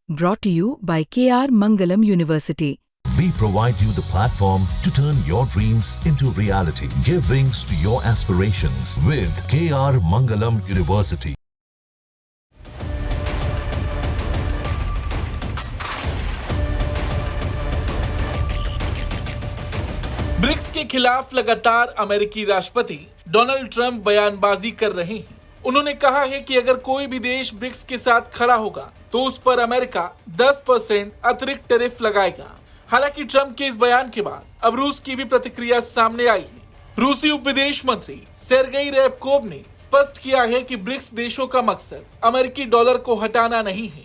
Brought to you by KR Mangalam University. We provide you the platform to turn your dreams into reality. Give wings to your aspirations with KR Mangalam University. BRICS के खिलाफ लगातार अमेरिकी राष्ट्रपति Donald Trump बयानबाजी कर रहे हैं। उन्होंने कहा है कि अगर कोई भी देश ब्रिक्स के साथ खड़ा होगा तो उस पर अमेरिका 10% अतिरिक्त टैरिफ लगाएगा। हालांकि ट्रंप के इस बयान के बाद अब रूस की भी प्रतिक्रिया सामने आई है। रूसी उप विदेश मंत्री सेर्गेई रैबकोव ने स्पष्ट किया है कि ब्रिक्स देशों का मकसद अमेरिकी डॉलर को हटाना नहीं है,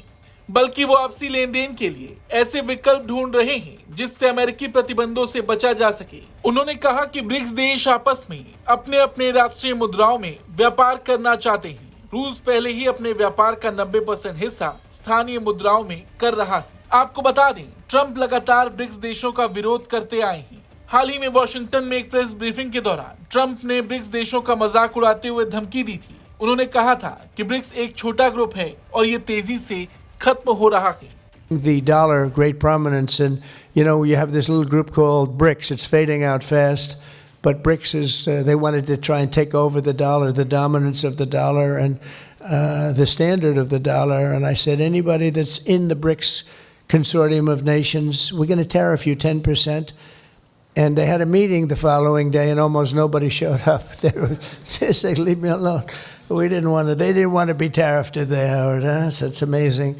बल्कि वो आपसी लेन देन के लिए ऐसे विकल्प ढूंढ रहे हैं जिससे अमेरिकी प्रतिबंधों से बचा जा सके। उन्होंने कहा कि ब्रिक्स देश आपस में अपने अपने राष्ट्रीय मुद्राओं में व्यापार करना चाहते हैं। रूस पहले ही अपने व्यापार का 90% हिस्सा स्थानीय मुद्राओं में कर रहा है। आपको बता दें, ट्रंप लगातार ब्रिक्स देशों का विरोध करते आए हैं। हाल ही में वॉशिंगटन में एक प्रेस ब्रीफिंग के दौरान ट्रंप ने ब्रिक्स देशों का मजाक उड़ाते हुए धमकी दी थी। उन्होंने कहा था कि ब्रिक्स एक छोटा ग्रुप है और ये तेजी से खत्म हो रहा है। The dollar, great prominence, and you have this little group called BRICS. It's fading out fast, but BRICS is they wanted to try and take over the dollar, the dominance of the dollar, and the standard of the dollar. And I said, anybody that's in the BRICS consortium of nations, we're going to tariff you 10%. And they had a meeting the following day, and almost nobody showed up. They said, "Leave me alone. We didn't want to. They didn't want to be tariffed, did they, Howard? Huh? So it's amazing.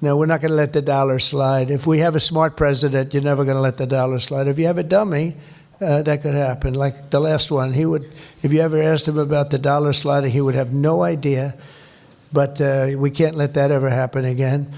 No, we're not going to let the dollar slide. If we have a smart president, you're never going to let the dollar slide. If you have a dummy, that could happen. Like the last one, he would. If you ever asked him about the dollar sliding, he would have no idea. But we can't let that ever happen again.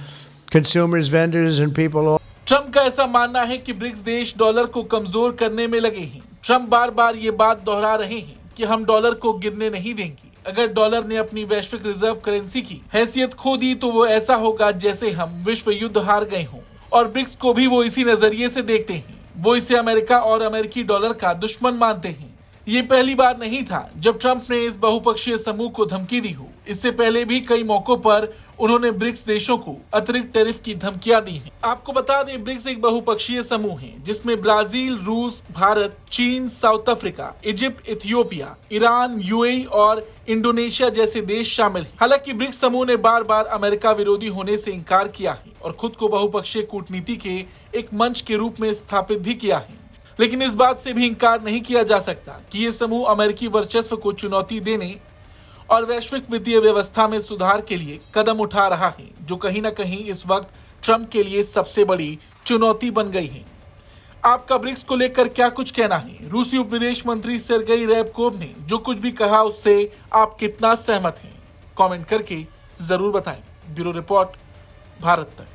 Consumers, vendors, and people all." Trump का ऐसा मानना है कि BRICS देश dollar को कमजोर करने में लगे हैं। ट्रंप बार बार ये बात दोहरा रहे हैं कि हम डॉलर को गिरने नहीं देंगे। अगर डॉलर ने अपनी वैश्विक रिजर्व करेंसी की हैसियत खो दी तो वो ऐसा होगा जैसे हम विश्व युद्ध हार गए हों। और ब्रिक्स को भी वो इसी नजरिए से देखते हैं। वो इसे अमेरिका और अमेरिकी डॉलर का दुश्मन मानते हैं। ये पहली बार नहीं था जब ट्रंप ने इस बहुपक्षीय समूह को धमकी दी हो। इससे पहले भी कई मौकों पर उन्होंने ब्रिक्स देशों को अतिरिक्त टैरिफ की धमकियां दी हैं। आपको बता दें, ब्रिक्स एक बहुपक्षीय समूह है जिसमें ब्राजील, रूस, भारत, चीन, south Africa, Egypt, Ethiopia, Iran, UAE और इंडोनेशिया जैसे देश शामिल हैं। हालांकि ब्रिक्स समूह ने बार बार अमेरिका विरोधी होने से इंकार किया है और खुद को बहुपक्षीय कूटनीति के एक मंच के रूप में स्थापित भी किया है। लेकिन इस बात से भी इंकार नहीं किया जा सकता कि ये समूह अमेरिकी वर्चस्व को चुनौती देने और वैश्विक वित्तीय व्यवस्था में सुधार के लिए कदम उठा रहा है, जो कहीं ना कहीं इस वक्त ट्रंप के लिए सबसे बड़ी चुनौती बन गई है। आपका ब्रिक्स को लेकर क्या कुछ कहना है? रूसी उप विदेश मंत्री सेर्गेई रैबकोव ने जो कुछ भी कहा उससे आप कितना सहमत हैं? कमेंट करके जरूर बताएं। ब्यूरो रिपोर्ट, भारत तक।